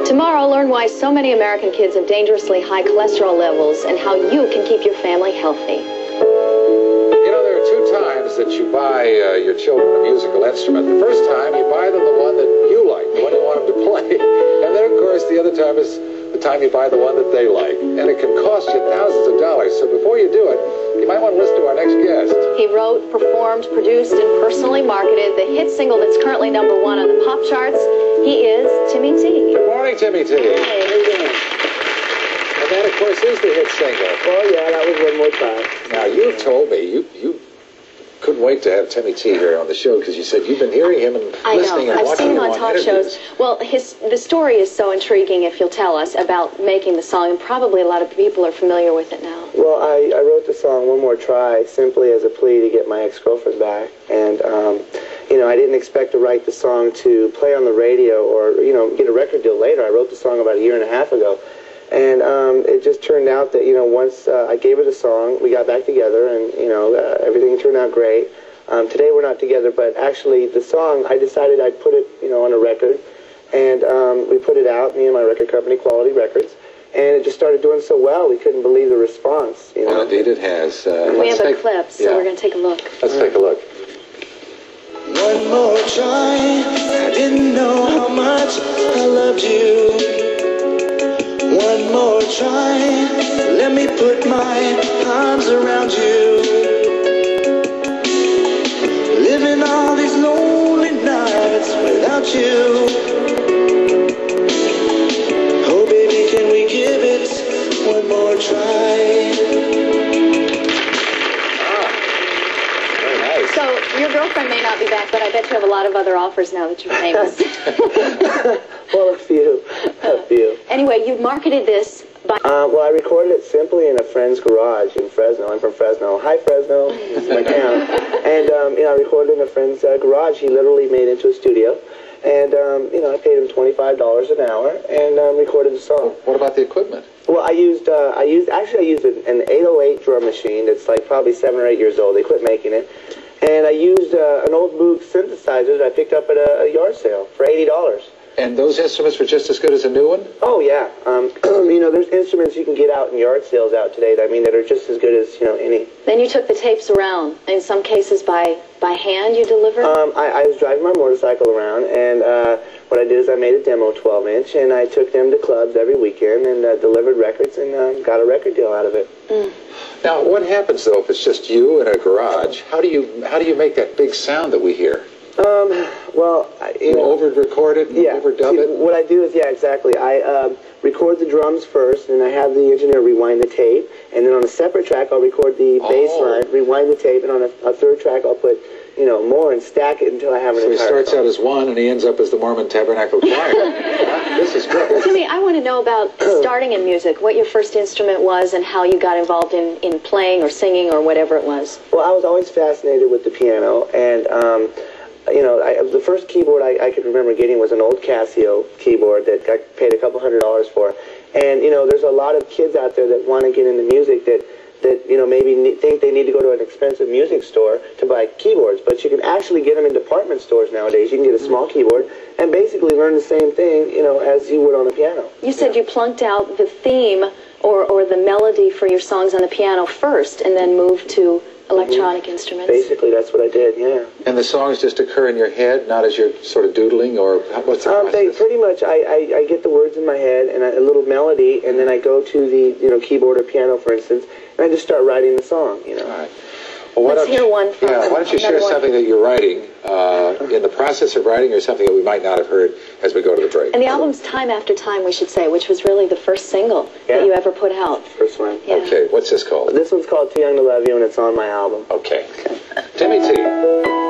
Tomorrow, learn why so many American kids have dangerously high cholesterol levels and how you can keep your family healthy. You know, there are two times that you buy your children a musical instrument. The first time, you buy them the one that you like, the one you want them to play. And then, of course, the other time is the time you buy the one that they like. And it can cost you thousands of dollars. So before you do it, you might want to listen to our next guest. He wrote, performed, produced, and personally marketed the hit single that's currently #1 on the pop charts. He is Timmy T. Good morning, Timmy T. Hey, how you doing? And that, of course, is the hit single. Oh, yeah, that was One More Try. Now, you've told me you couldn't wait to have Timmy T here on the show because you said you've been hearing him and listening and I've watching seen him him on talk interviews. shows. Well, the story is so intriguing, if you'll tell us, about making the song, and probably a lot of people are familiar with it now. Well, I wrote the song One More Try simply as a plea to get my ex-girlfriend back. And, you know, I didn't expect to write the song to play on the radio or, you know, get a record deal later. I wrote the song about 1.5 years ago. And it just turned out that, you know, once I gave her the song, we got back together and, you know, everything turned out great. Today we're not together, but actually the song, I decided I'd put it, you know, on a record. And we put it out, me and my record company, Quality Records. And it just started doing so well, we couldn't believe the response, you know. Well, indeed it has. We have a clip, so we're going to take a look. Let's take a look. One more try, I didn't know how much I loved you. One more try, let me put my arms around you. Living all these lonely nights without you. Oh baby, can we give it one more try? So, your girlfriend may not be back, but I bet you have a lot of other offers now that you're famous. Well, a few. Anyway, you marketed this by... Well, I recorded it simply in a friend's garage in Fresno. I'm from Fresno. Hi, Fresno. This is my town. And, you know, I recorded in a friend's garage. He literally made it into a studio. And, you know, I paid him $25 an hour and recorded the song. What about the equipment? Well, I used an 808 drum machine that's like probably 7 or 8 years old. They quit making it. And I used an old Moog synthesizer that I picked up at a yard sale for $80. And those instruments were just as good as a new one? Oh, yeah. You know, there's instruments you can get out in yard sales out today that, I mean, that are just as good as, you know, any. Then you took the tapes around, in some cases by hand you delivered? I was driving my motorcycle around, and what I did is I made a demo 12-inch, and I took them to clubs every weekend and delivered records and got a record deal out of it. Mm. Now, what happens, though, if it's just you in a garage? How do you make that big sound that we hear? Well, you over-record it and overdub it? What I do is, yeah, exactly. I record the drums first, and I have the engineer rewind the tape, and then on a separate track, I'll record the bass line, rewind the tape, and on a third track, I'll put, you know, more and stack it until I have an entire So he starts song. out as one, and he ends up as the Mormon Tabernacle Choir. This is great. Timmy, I want to know about starting in music, what your first instrument was and how you got involved in playing or singing or whatever it was. Well, I was always fascinated with the piano, and you know, the first keyboard I could remember getting was an old Casio keyboard that I paid a couple $100 for. And, you know, there's a lot of kids out there that want to get into music that you know, maybe think they need to go to an expensive music store to buy keyboards. But you can actually get them in department stores nowadays. You can get a small keyboard and basically learn the same thing, you know, as you would on the piano. You said you plunked out the theme or the melody for your songs on the piano first and then moved to electronic instruments. Basically, that's what I did, yeah. And the songs just occur in your head, not as you're sort of doodling, or what's the process? Pretty much, I get the words in my head and a little melody, and then I go to the, you know, keyboard or piano, for instance, and I just start writing the song, you know. All right. Well, Let's hear one from why don't you share something that you're writing in the process of writing, or something that we might not have heard as we go to the break? And the album's Time After Time, we should say, which was really the first single that you ever put out. First one. Yeah. Okay, what's this called? This one's called Too Young to Love You, and it's on my album. Okay. Timmy T.